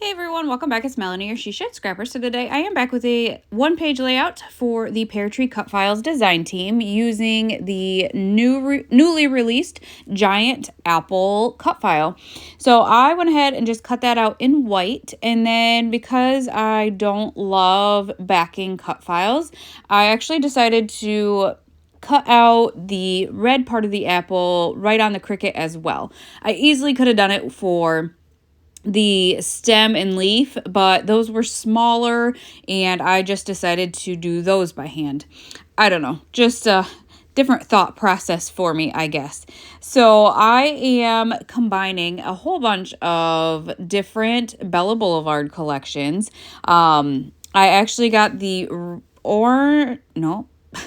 Hey everyone, welcome back. It's Melanie, your She Shed Scrapper. So today I am back with a one-page layout for the Peartree Cutfiles design team using the newly released giant apple cut file. So I went ahead and just cut that out in white, and then because I don't love backing cut files, I actually decided to cut out the red part of the apple right on the Cricut as well. I easily could have done it for the stem and leaf, but those were smaller and I just decided to do those by hand. I don't know, just a different thought process for me, I guess. So I am combining a whole bunch of different Bella Blvd collections. I actually got the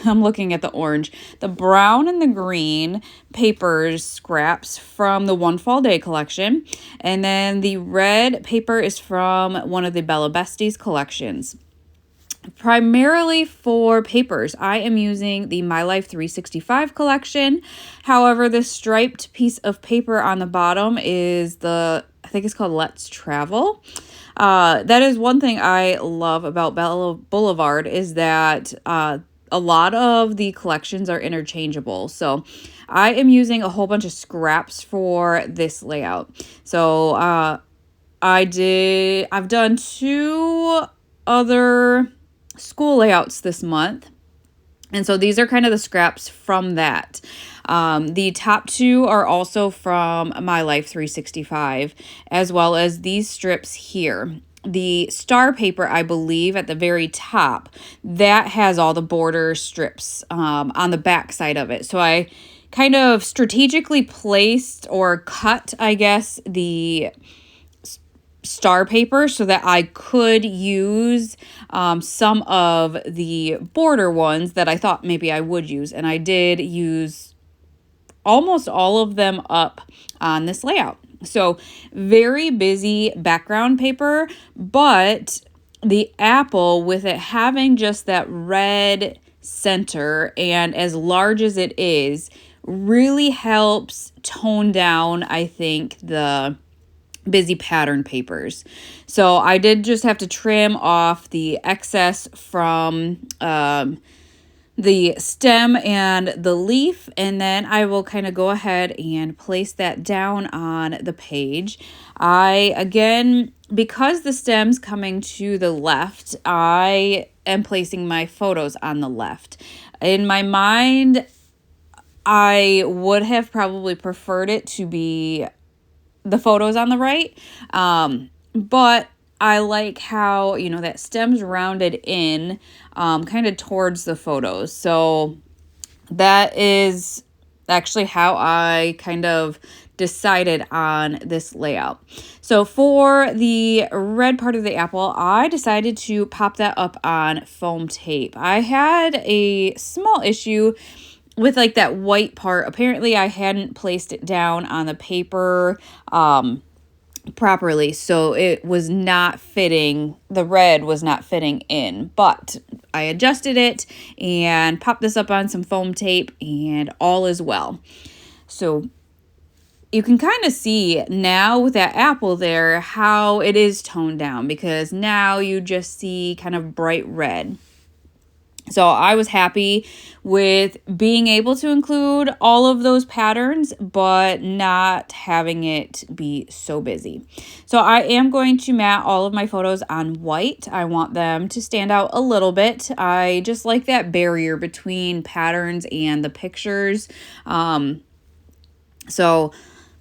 I'm looking at the orange, the brown and the green papers scraps from the One Fall Day collection. And then the red paper is from one of the Bella Blvd's collections. Primarily for papers, I am using the My Life 365 collection. However, this striped piece of paper on the bottom is I think it's called Let's Travel. That is one thing I love about Bella Blvd is that a lot of the collections are interchangeable. So I am using a whole bunch of scraps for this layout. So I've done 2 other school layouts this month. And so these are kind of the scraps from that. The top 2 are also from My Life 365, as well as these strips here. The star paper, I believe, at the very top, that has all the border strips on the back side of it. So I kind of strategically placed or cut, I guess, the star paper so that I could use some of the border ones that I thought maybe I would use. And I did use almost all of them up on this layout. So very busy background paper, but the apple, with it having just that red center and as large as it is, really helps tone down, I think, the busy pattern papers. So I did just have to trim off the excess from the stem and the leaf, and then I will kind of go ahead and place that down on the page. Again, because the stem's coming to the left, I am placing my photos on the left. In my mind, I would have probably preferred it to be the photos on the right, but I like how, that stem's rounded in kind of towards the photos. So that is actually how I kind of decided on this layout. So for the red part of the apple, I decided to pop that up on foam tape. I had a small issue with like that white part. Apparently I hadn't placed it down on the paper properly, so it was not fitting, the red was not fitting in, but I adjusted it and popped this up on some foam tape and all is well. So you can kind of see now with that apple there how it is toned down, because now you just see kind of bright red. So I was happy with being able to include all of those patterns, but not having it be so busy. So I am going to mat all of my photos on white. I want them to stand out a little bit. I just like that barrier between patterns and the pictures. So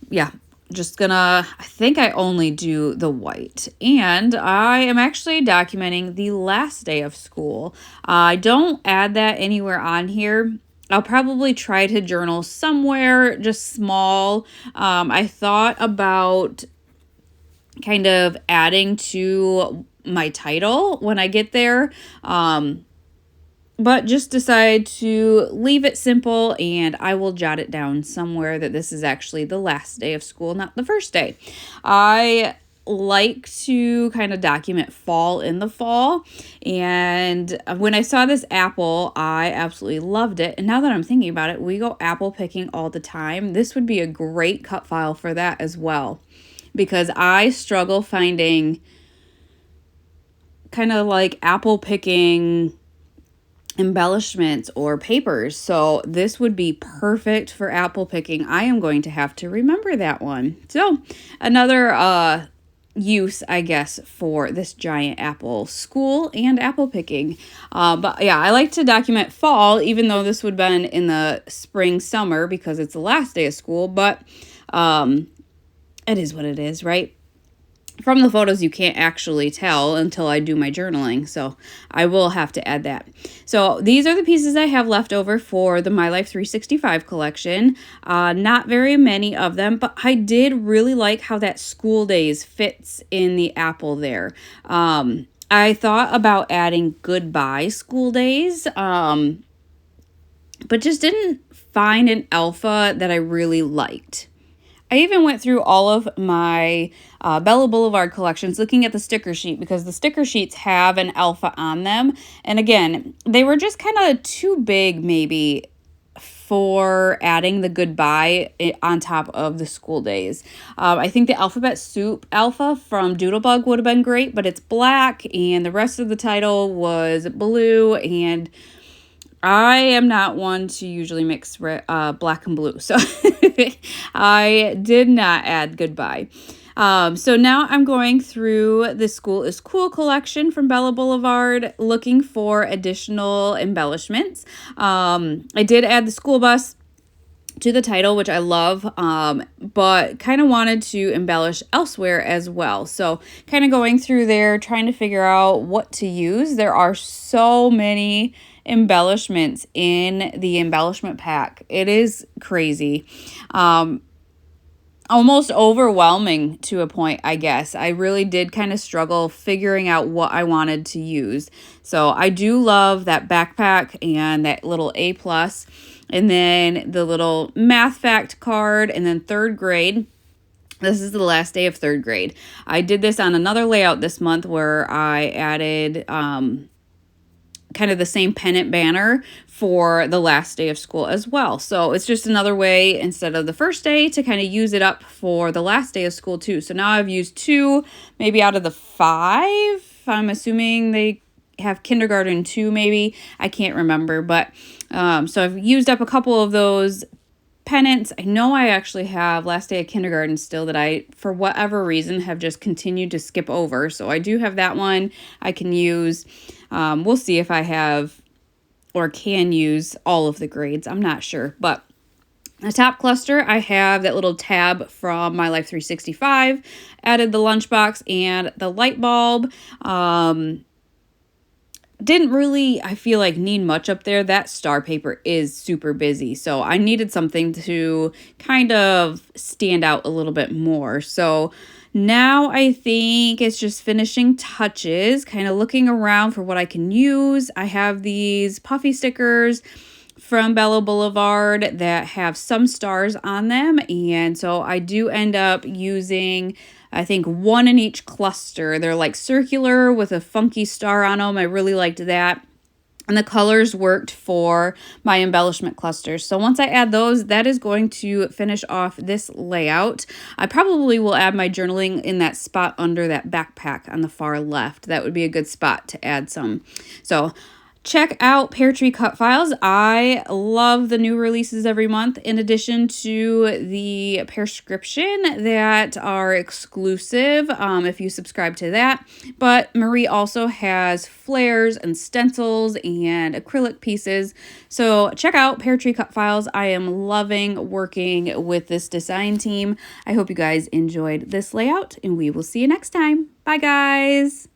yeah. I think I only do the white, and I am actually documenting the last day of school. I don't add that anywhere on here. I'll probably try to journal somewhere just small. I thought about kind of adding to my title when I get there. But just decide to leave it simple, and I will jot it down somewhere that this is actually the last day of school, not the first day. I like to kind of document fall in the fall, and when I saw this apple, I absolutely loved it. And now that I'm thinking about it, we go apple picking all the time. This would be a great cut file for that as well, because I struggle finding kind of like apple picking embellishments or papers. So this would be perfect for apple picking. I am going to have to remember that one. So another use, I guess, for this giant apple, school and apple picking. But yeah, I like to document fall, even though this would have been in the spring, summer, because it's the last day of school. But it is what it is, right? From the photos, you can't actually tell until I do my journaling, so I will have to add that. So these are the pieces I have left over for the My Life 365 collection. Not very many of them, but I did really like how that school days fits in the apple there. I thought about adding goodbye school days, but just didn't find an alpha that I really liked. I even went through all of my Bella Blvd collections looking at the sticker sheet, because the sticker sheets have an alpha on them. And again, they were just kind of too big maybe for adding the goodbye on top of the school days. I think the alphabet soup alpha from Doodlebug would have been great, but it's black and the rest of the title was blue, and I am not one to usually mix black and blue, so I did not add goodbye. So now I'm going through the School is Cool collection from Bella Blvd, looking for additional embellishments. I did add the school bus to the title, which I love, but kind of wanted to embellish elsewhere as well. So kind of going through there, trying to figure out what to use. There are so many embellishments in the embellishment pack. It is crazy. Almost overwhelming to a point, I guess. I really did kind of struggle figuring out what I wanted to use. So I do love that backpack and that little A+, and then the little math fact card, and then third grade. This is the last day of third grade. I did this on another layout this month where I added kind of the same pennant banner for the last day of school as well. So it's just another way, instead of the first day, to kind of use it up for the last day of school too. So now I've used 2, maybe out of the 5. I'm assuming they have kindergarten 2, maybe. I can't remember. But so I've used up a couple of those pennants. I know I actually have last day of kindergarten still that I, for whatever reason, have just continued to skip over. So I do have that one I can use. We'll see if I have or can use all of the grades. I'm not sure. But the top cluster, I have that little tab from My Life 365. Added the lunchbox and the light bulb. Didn't really, I feel like, need much up there. That star paper is super busy, so I needed something to kind of stand out a little bit more. So now I think it's just finishing touches, kind of looking around for what I can use. I have these puffy stickers from Bella Blvd that have some stars on them, and so I do end up using, I think, 1 in each cluster. They're like circular with a funky star on them. I really liked that. And the colors worked for my embellishment clusters. So once I add those, that is going to finish off this layout. I probably will add my journaling in that spot under that backpack on the far left. That would be a good spot to add some. So check out Peartree Cutfiles. I love the new releases every month, in addition to the prescription that are exclusive if you subscribe to that. But Marie also has flairs and stencils and acrylic pieces. So check out Peartree Cutfiles. I am loving working with this design team. I hope you guys enjoyed this layout, and we will see you next time. Bye, guys.